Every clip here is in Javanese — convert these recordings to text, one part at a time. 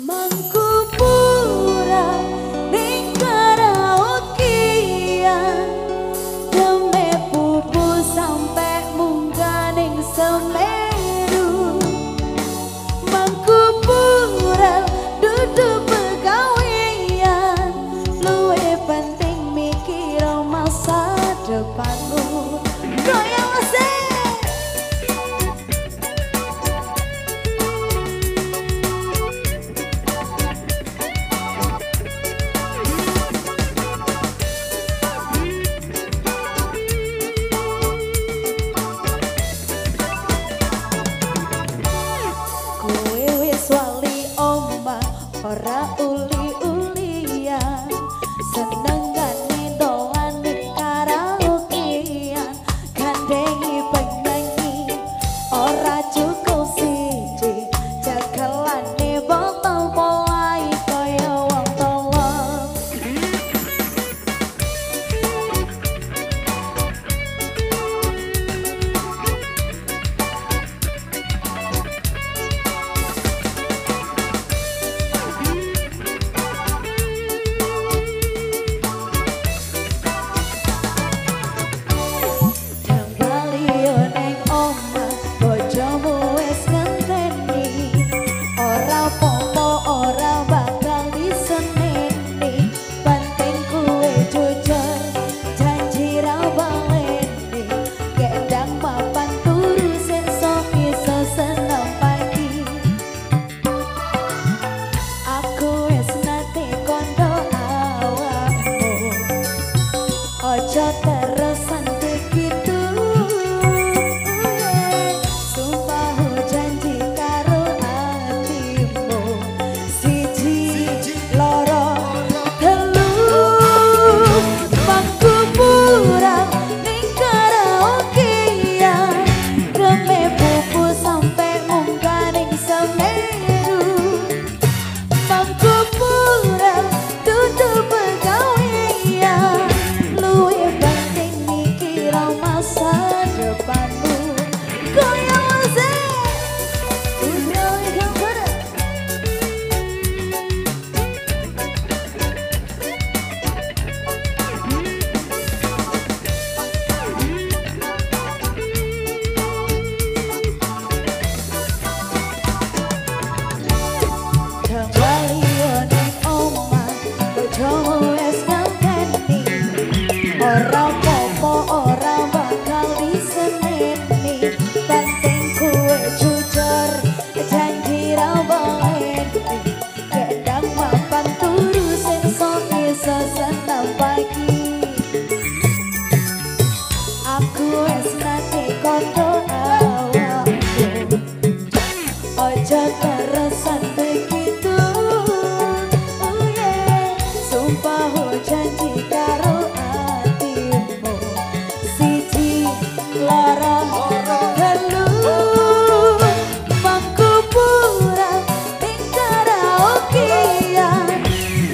Mangkupura ning karaokean deme pupu sampe munggah ning Semeru. Mangkupura duduk pegawean luwih penting mikir masa depanmu. Goyang asik. Ora uli-ulian senengane dolan ning karaokean gandengi penyanyi ora cukup siji cekelane botol polai kaya wong tolong. Ojo terusan begitu, sumpah janji karo atimu siji loro telu. Mangkupura ning karaokean reme pupu sampe munggah ning Semeru. Mangkupura duduk pegawean luwih penting mikir masa depanmu. Goyang asik. Udah ikan pada. Kembali ning omah bojomu wis ngenteni. Ora apa-apa ora bakal diseneni penting kuwe jujur janji ra baleni gedang mapan turu sesuk iso seneng pagi. Aku wis nate kondo awakmu ojo terusan begitu, sumpah janji karo lara telu. Mangkupura ning karaokean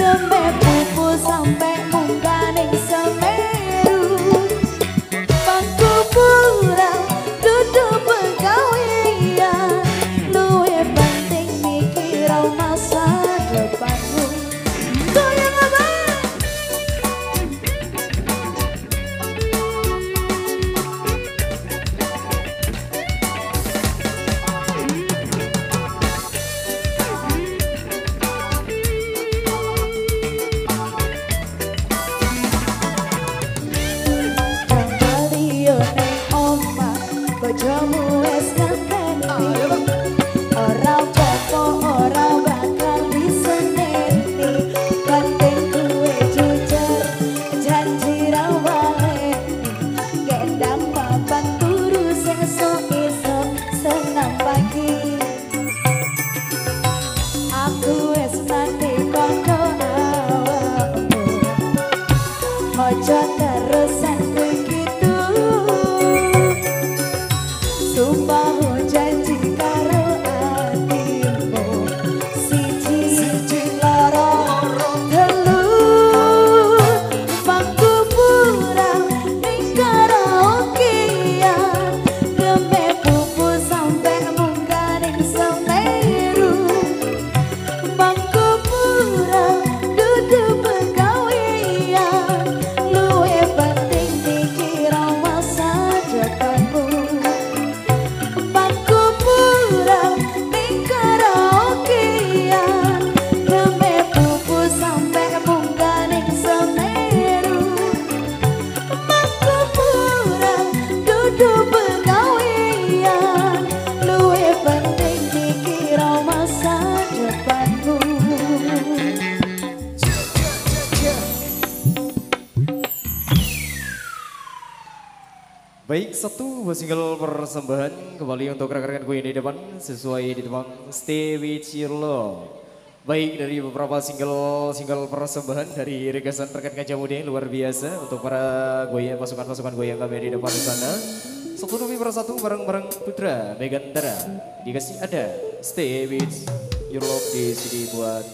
reme pupu sampe munggah ning Semeru. Mangkupura duduk pegawean luwih penting mikir masa depanmu. Goyang abang. Bojomu wis ngenteni ora apa-apa ora bakal diseneni penting kuwe jujur janji ra baleni gendang papan turu sesuk iso seneng pagi. Aku wis nate kondo awakmu ojo terusan begitu, sumpah janji karo atimu siji loro telu. Mangkupura ning karaokean reme pupu sampe munggah ning Semeru. Baik, satu buah single persembahan kembali untuk rekan-rekan gue di depan sesuai di depan Stay With Your Love. Baik, dari beberapa single persembahan dari regasan rekan Kaca Muda yang luar biasa untuk para goyang pasukan-pasukan goyang kami di depan di sana. Satu demi persatu bareng-bareng Putra Megantara dikasih ada Stay With Your Love di sini buat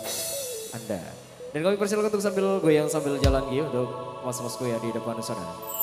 Anda. Dan kami persilakan untuk sambil goyang sambil jalan gitu untuk mas-mas goyang di depan sana.